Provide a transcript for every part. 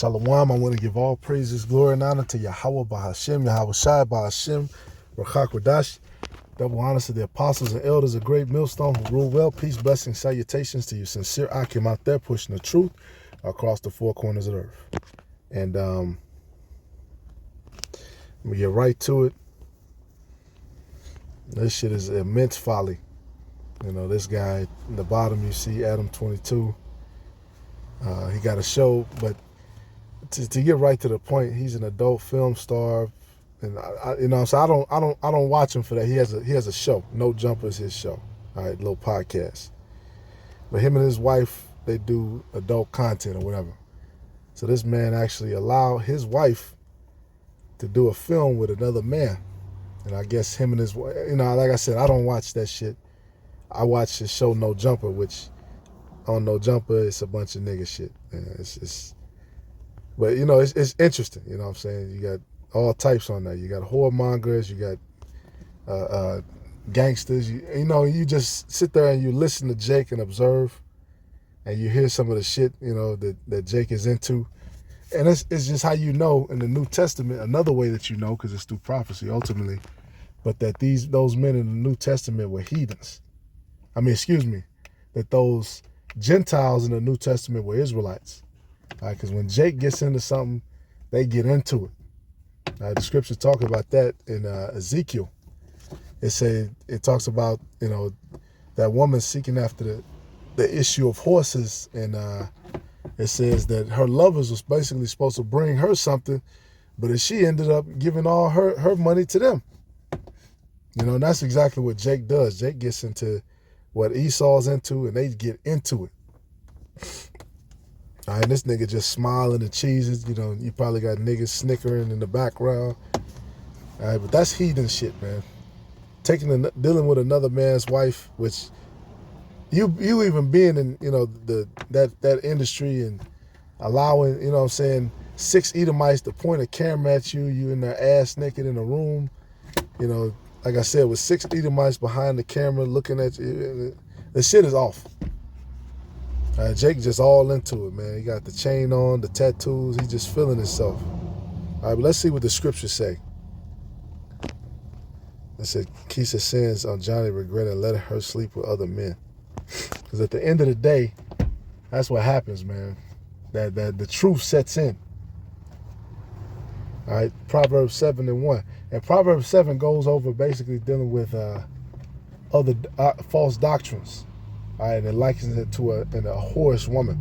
Shalom, I want to give all praises, glory, and honor to Yahweh Bahashem, Yahweh Shai Bahashem, Rachak Wadash. Double honors to the apostles and elders of Great Millstone who rule well. Peace, blessings, salutations to you sincere Akim out there pushing the truth across the four corners of the earth. And let me get right to it. This shit is immense folly. You know, this guy in the bottom you see, Adam 22. He got a show, but to get right to the point, he's an adult film star, and so I don't watch him for that. He has a show. No Jumper is his show. All right, little podcast. But him and his wife, they do adult content or whatever. So this man actually allowed his wife to do a film with another man, and I guess him and his wife. Like I said, I don't watch that shit. I watch the show No Jumper, which on No Jumper it's a bunch of nigga shit. But it's interesting. You know what I'm saying? You got all types on there. You got whoremongers. You got gangsters. You just sit there and you listen to Jake and observe, and you hear some of the shit that Jake is into, and it's just how you know in the New Testament. Another way that you know, because it's through prophecy ultimately, but that those men in the New Testament were heathens. That those Gentiles in the New Testament were Israelites. Because when Jake gets into something, they get into it. The scripture talks about that in Ezekiel. It talks about that woman seeking after the issue of horses, and it says that her lovers was basically supposed to bring her something, but she ended up giving all her money to them. And that's exactly what Jake does. Jake gets into what Esau's into, and they get into it. All right, this nigga just smiling and cheeses. You probably got niggas snickering in the background. All right, but that's heathen shit, man. Dealing with another man's wife, which you even being in that industry and allowing 6 Edomites to point a camera at you in their ass naked in a room. Like I said, with 6 Edomites behind the camera looking at you, the shit is off. Jake just all into it, man. He got the chain on, the tattoos. He's just feeling himself. All right, but let's see what the scriptures say. It said, Keisha sins on Johnny regretting letting her sleep with other men. Because at the end of the day, that's what happens, man. That the truth sets in. All right, Proverbs 7:1. And Proverbs 7 goes over basically dealing with other false doctrines. All right, and it likens it to a whorish woman.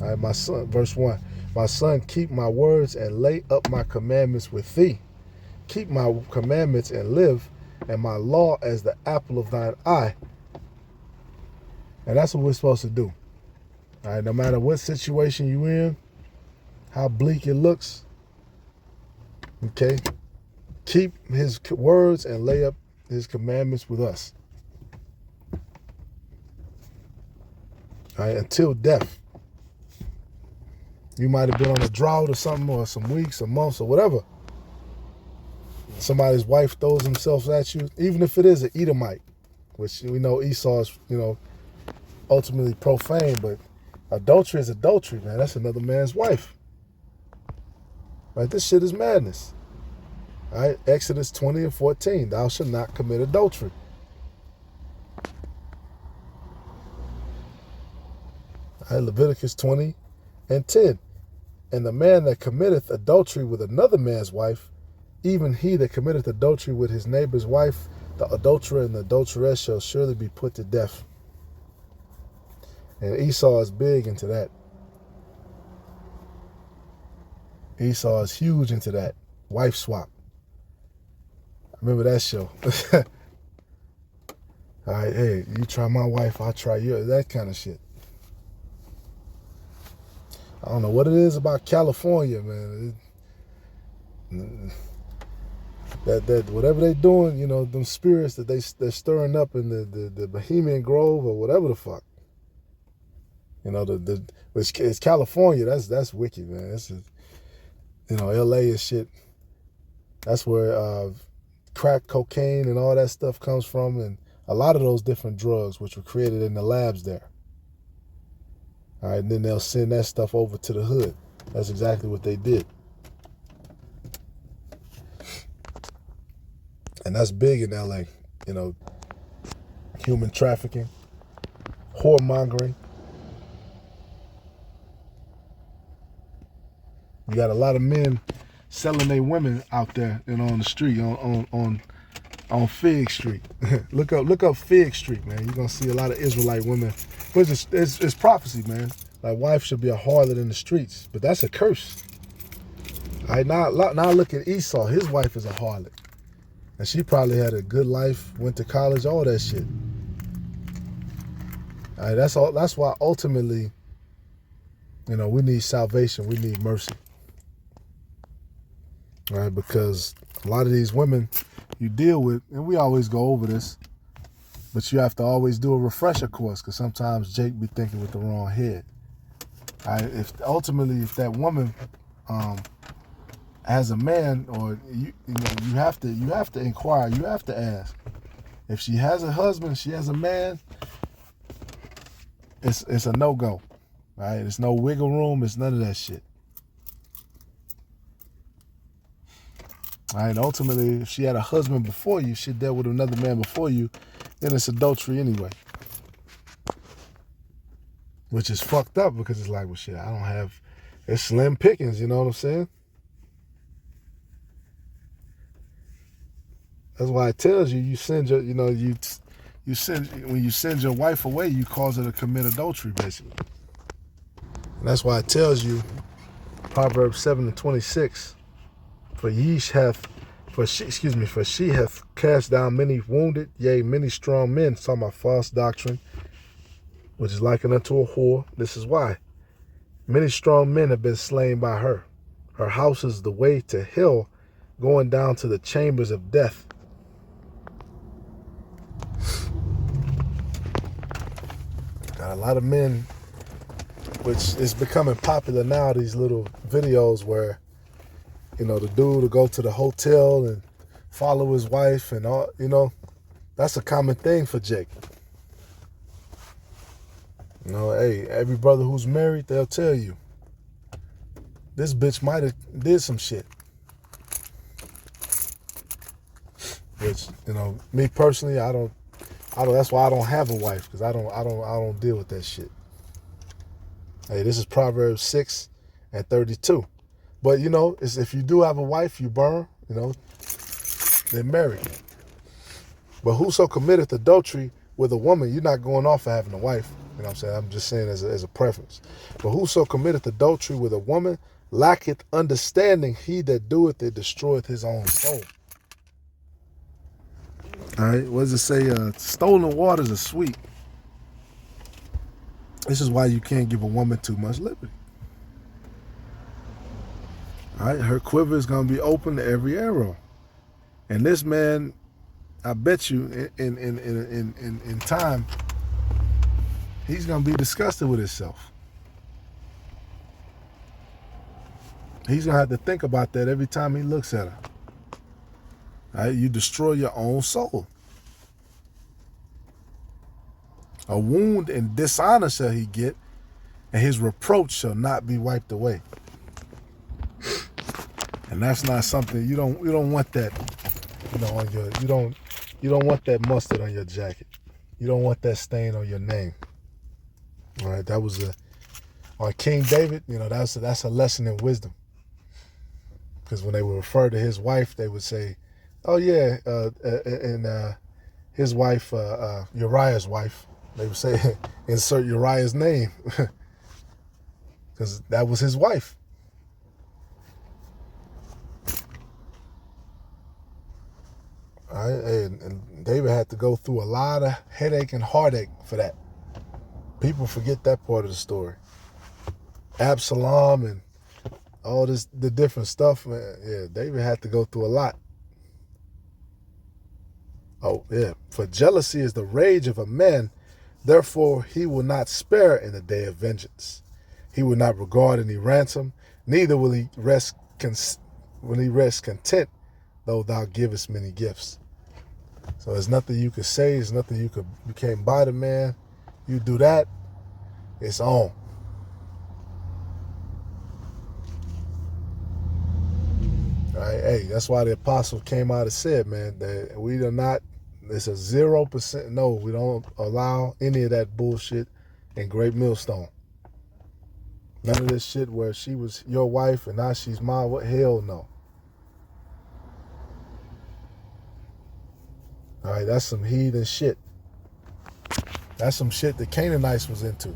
All right, my son, verse 1. My son, keep my words and lay up my commandments with thee. Keep my commandments and live, and my law as the apple of thine eye. And that's what we're supposed to do. All right, no matter what situation you're in, how bleak it looks, okay, keep his words and lay up his commandments with us. All right, until death. You might have been on a drought or something, or some weeks or months or whatever. Somebody's wife throws themselves at you, even if it is an Edomite, which we know Esau is, ultimately profane, but adultery is adultery, man. That's another man's wife. Right? This shit is madness. All right, Exodus 20:14, thou shalt not commit adultery. All right, Leviticus 20:10, and the man that committeth adultery with another man's wife, even he that committeth adultery with his neighbor's wife, the adulterer and the adulteress shall surely be put to death. And Esau is big into that. Esau is huge into that. Wife swap. Remember that show. All right, hey, you try my wife, I'll try yours. That kind of shit. I don't know what it is about California, man. That whatever they're doing, them spirits that they're stirring up in the Bohemian Grove or whatever the fuck. Which is California. That's wicked, man. LA is shit. That's where crack cocaine and all that stuff comes from, and a lot of those different drugs which were created in the labs there. All right, and then they'll send that stuff over to the hood. That's exactly what they did. And that's big in LA, you know, human trafficking, whoremongering. You got a lot of men selling their women out there, you know, on the street, on Fig Street. look up Fig Street, man. You're gonna see a lot of Israelite women. But it's prophecy, man. Like, wife should be a harlot in the streets, but that's a curse. All right, now look at Esau. His wife is a harlot, and she probably had a good life, went to college, all that shit. All right, that's all. That's why ultimately, you know, we need salvation. We need mercy. All right, because a lot of these women you deal with, and we always go over this, but you have to always do a refresher course, because sometimes Jake be thinking with the wrong head. All right, if that woman has a man, or you have to inquire, you have to ask. If she has a husband, she has a man, it's a no-go. Right? It's no wiggle room, it's none of that shit. All right, ultimately, if she had a husband before you, she dealt with another man before you, then it's adultery anyway. Which is fucked up, because it's like, well, shit, it's slim pickings, you know what I'm saying? That's why it tells you, when you send your wife away, you cause her to commit adultery, basically. And that's why it tells you, Proverbs 7:26, for she hath cast down many wounded, yea, many strong men. Talking about false doctrine, which is likened unto a whore. This is why. Many strong men have been slain by her. Her house is the way to hell, going down to the chambers of death. Got a lot of men, which is becoming popular now, these little videos where, you know, the dude will go to the hotel and follow his wife and all, you know, that's a common thing for Jake. You know, hey, every brother who's married, they'll tell you, this bitch might have did some shit. Which, you know, me personally, I don't, that's why I don't have a wife, because I don't deal with that shit. Hey, this is Proverbs 6:32. But, you know, if you do have a wife, you burn, you know, they're married. But whoso committeth adultery with a woman, you're not going off for having a wife. You know what I'm saying? I'm just saying as a preference. But whoso committeth adultery with a woman lacketh understanding. He that doeth it destroyeth his own soul. All right, what does it say? Stolen waters are sweet. This is why you can't give a woman too much liberty. All right, her quiver is going to be open to every arrow. And this man, I bet you in time, he's going to be disgusted with himself. He's going to have to think about that every time he looks at her. All right, you destroy your own soul. A wound and dishonor shall he get, and his reproach shall not be wiped away. And that's not something you don't want that, you know, on your you don't want that mustard on your jacket. You don't want that stain on your name. All right, that was on King David. You know, that's a lesson in wisdom. Because when they would refer to his wife, they would say, "Oh yeah," and his wife, Uriah's wife. They would say, "Insert Uriah's name," because that was his wife. All right, and David had to go through a lot of headache and heartache for that. People forget that part of the story. Absalom and all the different stuff, man. Yeah, David had to go through a lot. Oh, yeah. For jealousy is the rage of a man, therefore he will not spare in the day of vengeance. He will not regard any ransom, neither will he rest content, though thou givest many gifts. So there's nothing you could say, there's nothing you can't buy the man. You do that, it's on. Right? Hey, that's why the apostle came out and said, man, that we are not, it's a 0%. No, we don't allow any of that bullshit in Great Millstone. None of this shit where she was your wife and now she's mine. What? Hell no. All right, that's some heathen shit. That's some shit the Canaanites was into.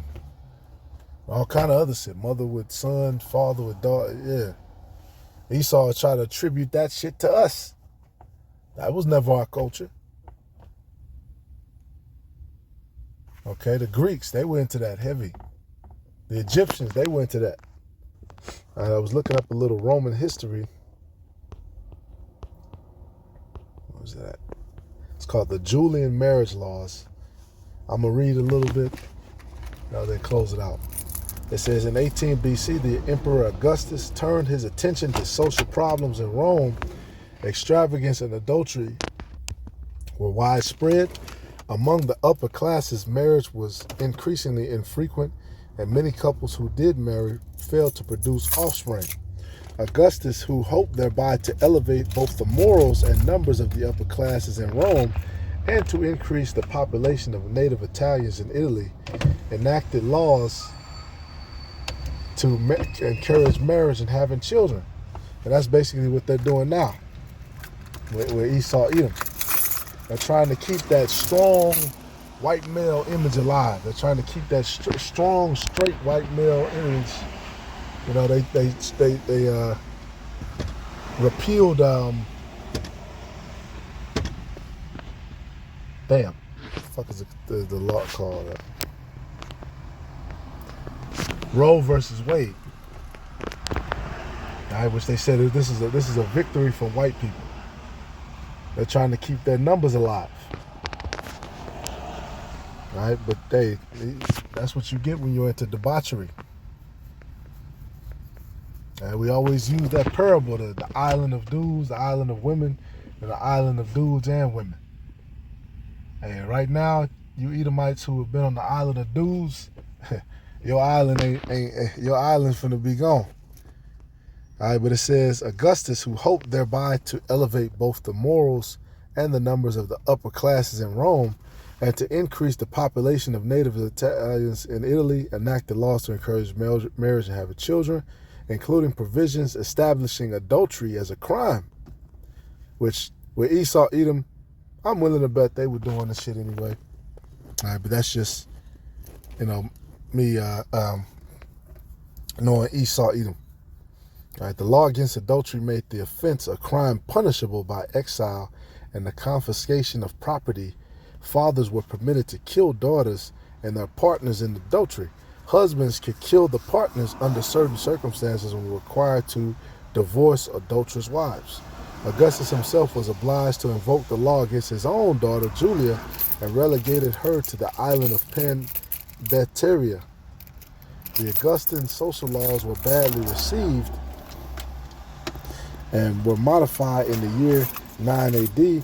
All kind of other shit. Mother with son, father with daughter. Yeah. Esau tried to attribute that shit to us. That was never our culture. Okay, the Greeks, they were into that heavy. The Egyptians, they were into that. I was looking up a little Roman history. What was that? It's called the Julian Marriage Laws. I'm going to read a little bit. Now then close it out. It says, in 18 BC, the Emperor Augustus turned his attention to social problems in Rome. Extravagance and adultery were widespread. Among the upper classes, marriage was increasingly infrequent, and many couples who did marry failed to produce offspring. Augustus, who hoped thereby to elevate both the morals and numbers of the upper classes in Rome and to increase the population of native Italians in Italy, enacted laws to encourage marriage and having children. And that's basically what they're doing now with Esau, Edom. They're trying to keep that strong white male image alive. They're trying to keep that strong, straight white male image. You know, they repealed. Damn, what the fuck is the law called? Roe versus Wade. Right, which they said this is a victory for white people. They're trying to keep their numbers alive. Right, but that's what you get when you're into debauchery. And we always use that parable, the island of dudes, the island of women, and the island of dudes and women. And right now, you Edomites who have been on the island of dudes, your island ain't your island's finna be gone. All right, but it says, Augustus, who hoped thereby to elevate both the morals and the numbers of the upper classes in Rome, and to increase the population of native Italians in Italy, enacted laws to encourage marriage and having children, including provisions establishing adultery as a crime, which with Esau, Edom, I'm willing to bet they were doing this shit anyway. All right, but that's just, me knowing Esau, Edom. All right, the law against adultery made the offense a crime punishable by exile and the confiscation of property. Fathers were permitted to kill daughters and their partners in adultery. Husbands could kill the partners under certain circumstances and were required to divorce adulterous wives. Augustus himself was obliged to invoke the law against his own daughter, Julia, and relegated her to the island of Pandateria. The Augustan social laws were badly received and were modified in the year 9 AD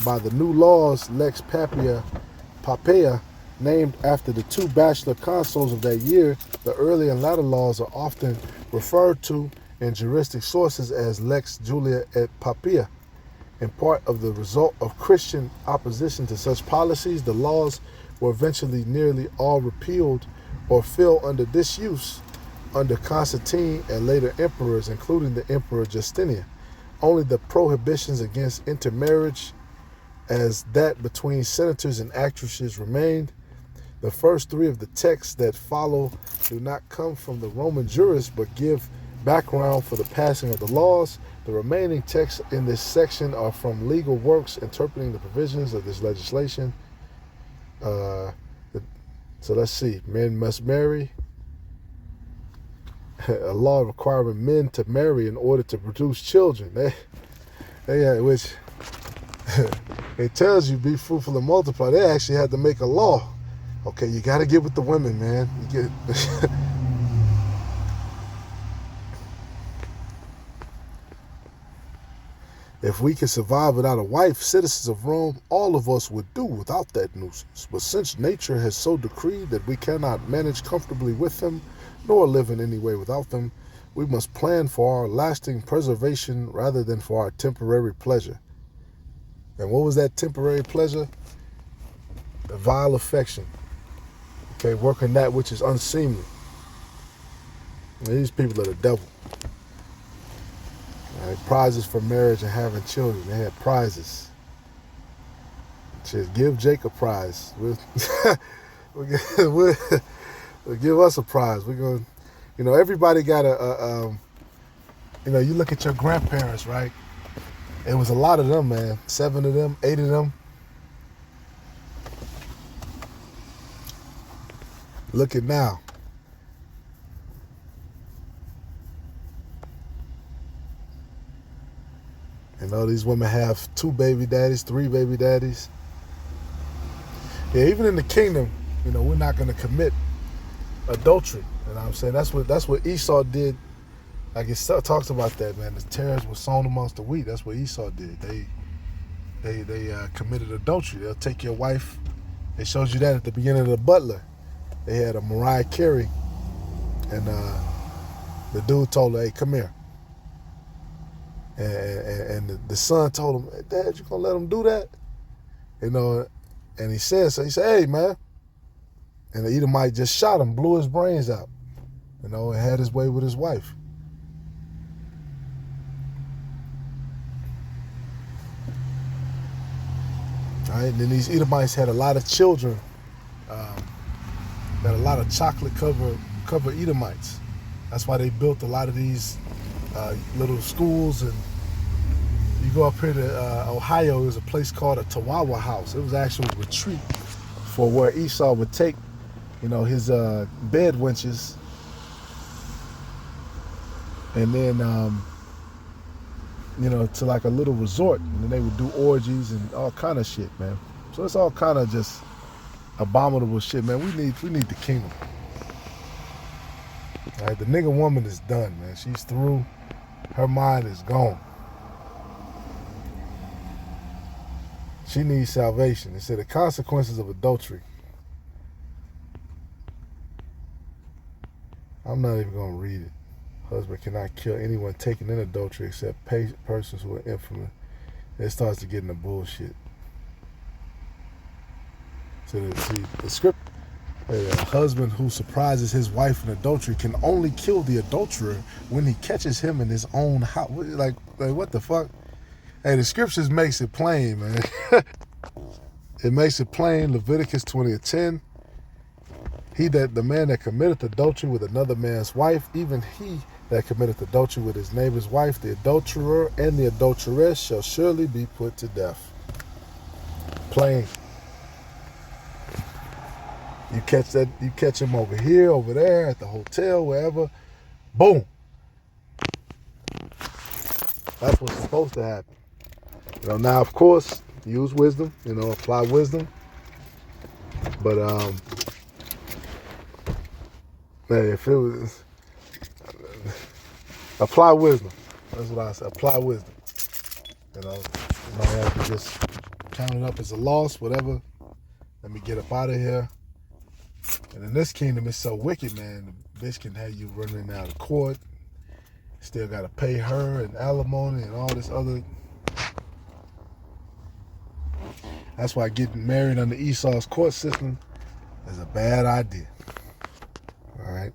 by the new laws Lex Poppaea, named after the two bachelor consuls of that year. The early and latter laws are often referred to in juristic sources as Lex Julia et Poppaea. In part of the result of Christian opposition to such policies, the laws were eventually nearly all repealed or fell under disuse under Constantine and later emperors, including the Emperor Justinian. Only the prohibitions against intermarriage, as that between senators and actresses, remained. The first three of the texts that follow do not come from the Roman jurists, but give background for the passing of the laws. The remaining texts in this section are from legal works interpreting the provisions of this legislation. So let's see. Men must marry. A law requiring men to marry in order to produce children. Which it tells you be fruitful and multiply. They actually had to make a law. Okay, you got to get with the women, man. You get. If we could survive without a wife, citizens of Rome, all of us would do without that nuisance. But since nature has so decreed that we cannot manage comfortably with them, nor live in any way without them, We must plan for our lasting preservation rather than for our temporary pleasure. And what was that temporary pleasure? The vile affection. Okay, working that which is unseemly. And these people are the devil. Right? Prizes for marriage and having children. They had prizes. Just give Jake a prize. We'll give us a prize. We're going, everybody got you look at your grandparents, right? It was a lot of them, man. 7 of them, 8 of them. Look at now. These women have 2 baby daddies, 3 baby daddies. Yeah, even in the kingdom, we're not going to commit adultery. You know what I'm saying? That's what Esau did. Like it talks about that, man. The tares were sown amongst the wheat. That's what Esau did. They committed adultery. They'll take your wife. It shows you that at the beginning of The Butler. They had a Mariah Carey, and the dude told her, "Hey, come here." And the son told him, "Hey, Dad, you gonna let him do that?" And he said, "Hey, man." And the Edomite just shot him, blew his brains out, and had his way with his wife. All right, and then these Edomites had a lot of children, had a lot of chocolate covered Edomites. That's why they built a lot of these little schools. And you go up here to Ohio, there's a place called a Tawawa House. It was actually a retreat for where Esau would take, his bed wenches, and then, to like a little resort, and then they would do orgies and all kind of shit, man. So it's all kind of just abominable shit, man. We need the kingdom. All right, the nigga woman is done, man. She's through. Her mind is gone. She needs salvation. It said the consequences of adultery. I'm not even going to read it. Husband cannot kill anyone taken in adultery except persons who are infamous. It starts to get into bullshit. So the script, a husband who surprises his wife in adultery can only kill the adulterer when he catches him in his own house. Like what the fuck? Hey, the scriptures makes it plain, man. It makes it plain. Leviticus 20:10. The man that committeth adultery with another man's wife, even he that committeth adultery with his neighbor's wife, the adulterer and the adulteress shall surely be put to death. Plain. You catch him over here, over there, at the hotel, wherever. Boom. That's what's supposed to happen. Now of course, use wisdom, apply wisdom. But if it was apply wisdom. That's what I said. Apply wisdom. You might have to just count it up as a loss, whatever. Let me get up out of here. And in this kingdom, it's so wicked, man. The bitch can have you running out of court. Still got to pay her and alimony and all this other. That's why getting married under Esau's court system is a bad idea. All right?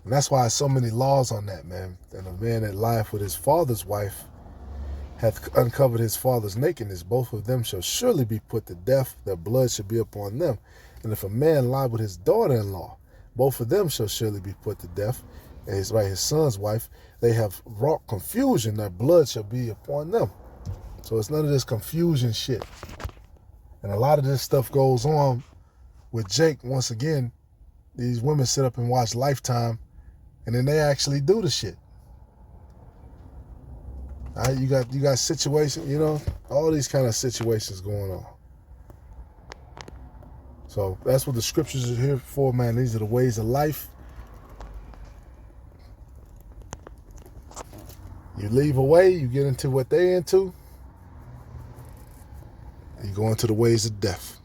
And that's why so many laws on that, man. And a man that lieth with his father's wife hath uncovered his father's nakedness. Both of them shall surely be put to death. Their blood shall be upon them. And if a man lie with his daughter-in-law, both of them shall surely be put to death. And his son's wife, they have wrought confusion. Their blood shall be upon them. So it's none of this confusion shit. And a lot of this stuff goes on with Jake. Once again, these women sit up and watch Lifetime, and then they actually do the shit. All right, you got situations, all these kind of situations going on. So that's what the scriptures are here for, man. These are the ways of life. You leave away, you get into what they into, you go into the ways of death.